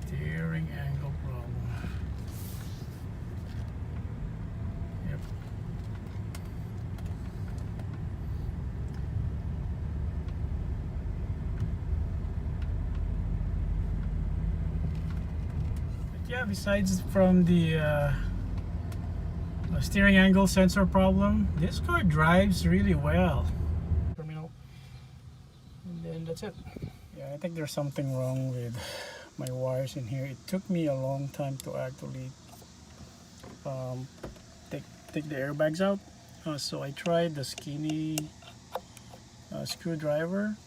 Steering angle problem. Yep. But yeah, besides from the steering angle sensor problem, this car drives really well. Terminal. And then that's it. Yeah, I think there's something wrong with my wires in here. It took me a long time to actually take the airbags out. So I tried the skinny screwdriver.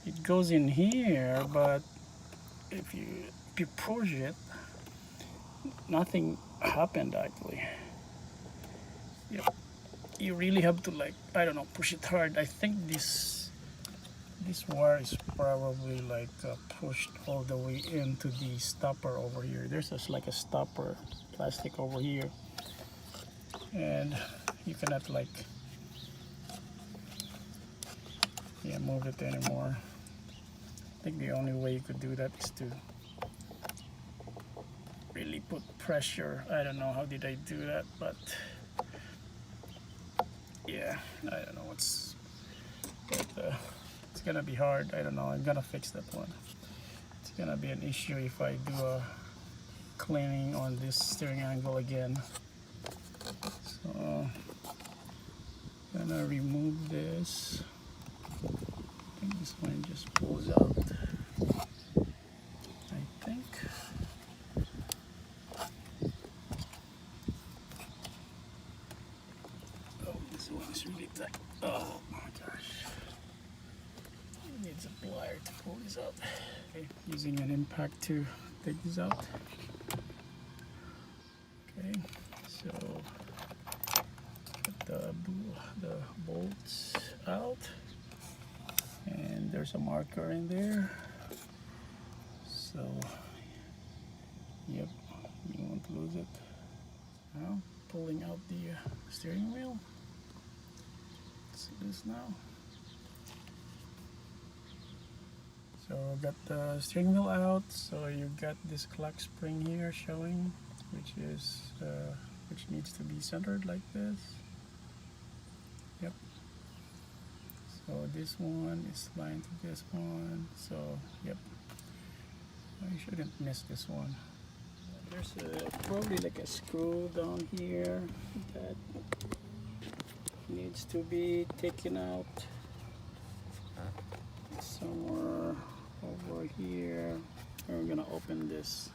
It goes in here, but if you push it, nothing happened actually. Yep. You really have to, like, I don't know, push it hard. I think this wire is probably like pushed all the way into the stopper over here. There's just like a stopper plastic over here, and you cannot like move it anymore. I think the only way you could do that is to really put pressure. I don't know how did I do that, but yeah, I don't know. It's gonna be hard. I don't know. I'm gonna fix that one. It's gonna be an issue if I do a cleaning on this steering angle again. So gonna remove this. I think this one just pulls out. I think. Oh, this one is really tight. Oh my gosh. It needs a plier to pull this out. Okay, using an impact to take this out. Okay, so get the bolts out, and there's a marker in there. So, yep, you won't lose it. Now, pulling out the steering wheel. Let's see this now. So, got the steering wheel out. So you got this clock spring here showing, which needs to be centered like this. Yep. So this one is lined to this one. So, yep. I shouldn't miss this one. There's probably like a screw down here that needs to be taken out somewhere over here. And we're gonna open this,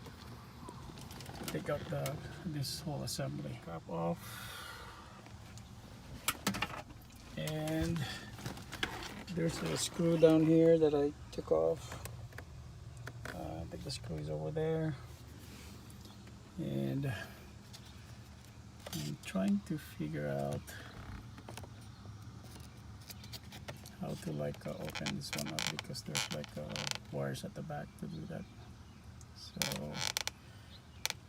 take out this whole assembly. Cap off, and there's a screw down here that I took off. I think the screw is over there, and I'm trying to figure out how to like open this one up, because there's like wires at the back to do that. So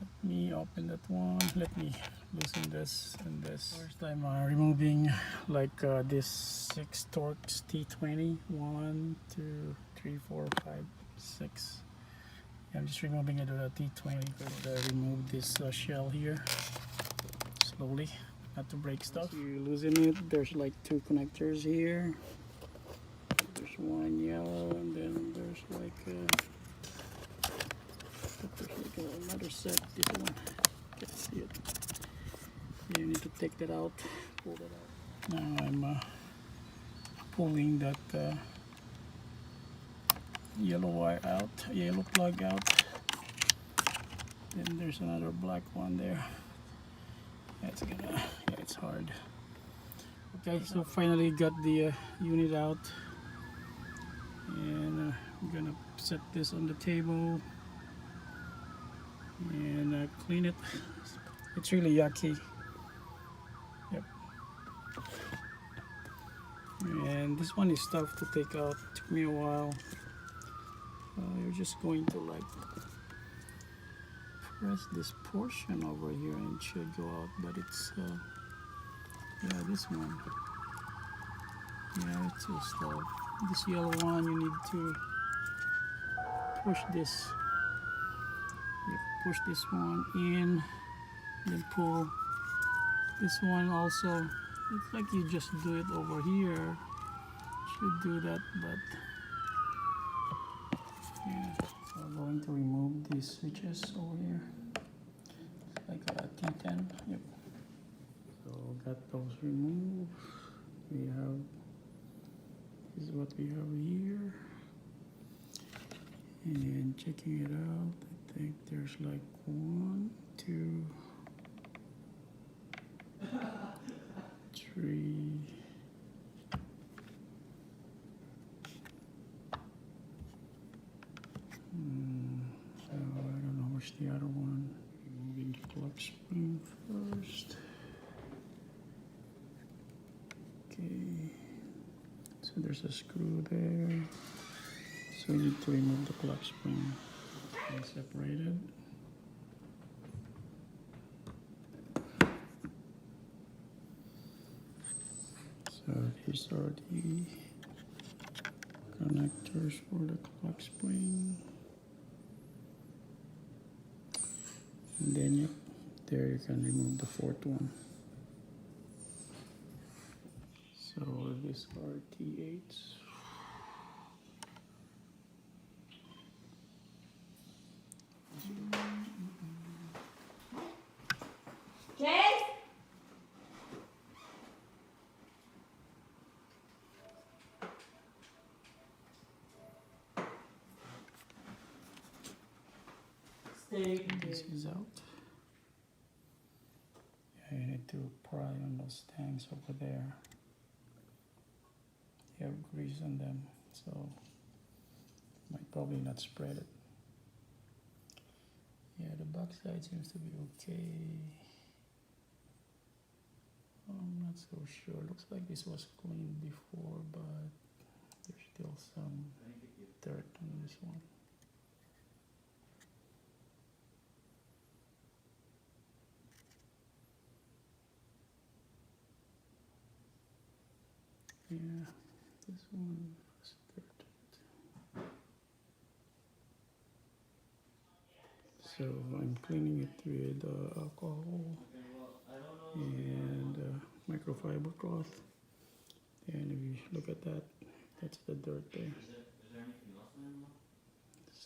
let me open that one. Let me loosen this and this. First I'm removing like this 6 Torx T20. 1, 2, 3, 4, 5, 6. I'm just removing it with a T20. Could remove this shell here slowly, not to break stuff. So you loosen it. There's like 2 connectors here. There's one yellow, and then there's like another set. This one, can't see it. You need to take that out, pull that out. Now I'm pulling that yellow wire out, yellow plug out. Then there's another black one there. It's hard. Okay, so finally got the unit out, and I'm gonna set this on the table and clean it. It's really yucky. Yep. And this one is tough to take out. It took me a while. You're just going to like press this portion over here and it should go out, but it's yeah, this one, yeah, it's just this yellow one. You need to push this push this one in, then pull this one also. It's like you just do it over here. Should do that, but yeah. So I'm going to remove these switches over here. It's like a T10. Yep. So got those removed. We have, this is what we have here. And checking it out, I think there's like 1, 2, 3. So I don't know where's the other one. Removing the plug spring first. Okay, so there's a screw there. So we need to remove the plug spring. Okay, separated. So these are the connectors for the plug spring. And then yep, there you can remove the fourth one. So these are T8s. This is out. Yeah, you need to pry on those tanks over there. You have grease on them, so might probably not spread it. Yeah, the back side seems to be okay. I'm not so sure. Looks like this was cleaned before, but there's still some dirt on this one. Yeah, this one is dirt. So I'm cleaning it with alcohol and microfiber cloth. And if you look at that, that's the dirt there.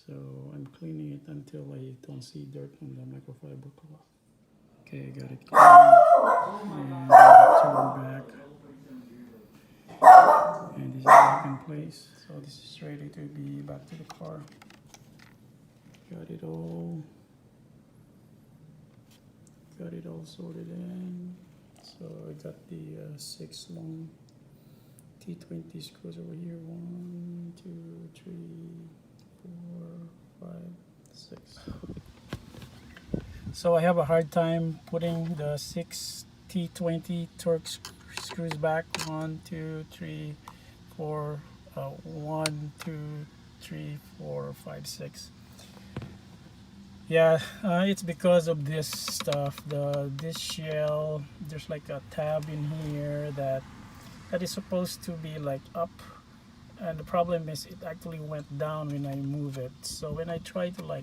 So I'm cleaning it until I don't see dirt on the microfiber cloth. Okay, I got it clean. And turn back. And this is back in place. So this is ready to be back to the car. Got it all sorted in. So I got the 6 long T20 screws over here. 1, 2, 3, 4, 5, 6. So I have a hard time putting the 6 T20 Torx screws back. 1, 2, 3, 4. 1, 2, 3, 4, 5, 6. Yeah, it's because of this stuff. This shell, there's like a tab in here that is supposed to be like up, and the problem is it actually went down when I move it. So when I try to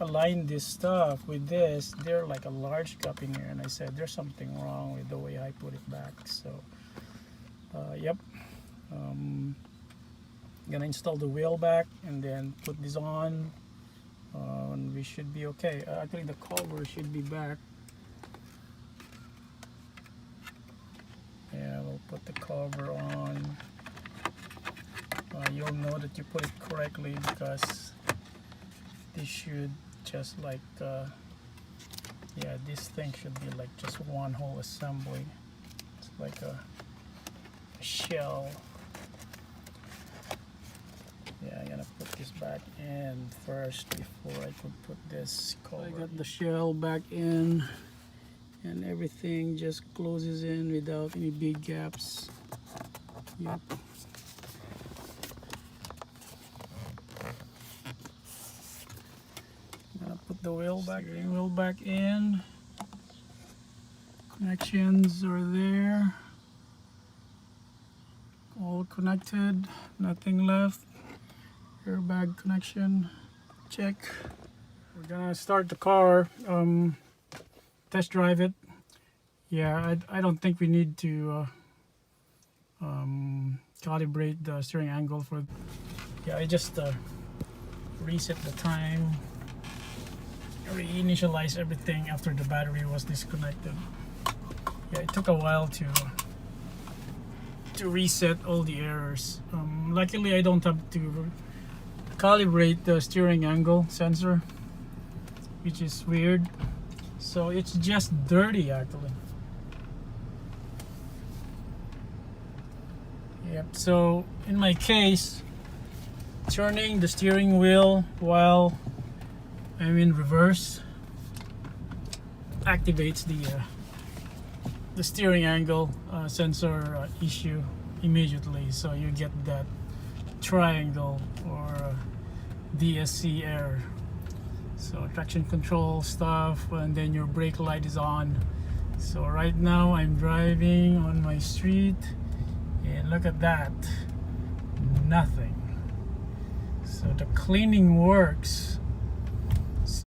align this stuff with this, there's like a large gap in here, and I said there's something wrong with the way I put it back. So yep, I'm gonna install the wheel back and then put this on. And we should be okay. Actually the cover should be back. Yeah, we'll put the cover on. You'll know that you put it correctly because this should just like yeah, this thing should be like just one whole assembly. It's like a shell. Yeah, I'm gonna put this back in first before I could put this cover. I got the shell back in and everything just closes in without any big gaps. Yep. I'm gonna put the wheel back in. Connections are there. All connected, nothing left. Airbag connection, check. We're gonna start the car, test drive it. Yeah, I don't think we need to calibrate the steering angle for. Yeah, I just reset the time, reinitialize everything after the battery was disconnected. Yeah, it took a while to reset all the errors. Luckily I don't have to calibrate the steering angle sensor, which is weird. So it's just dirty actually. Yep, so in my case, turning the steering wheel while I'm in reverse activates the steering angle sensor issue immediately, so you get that triangle or DSC error. So traction control stuff, and then your brake light is on. So right now I'm driving on my street and look at that, nothing. So the cleaning works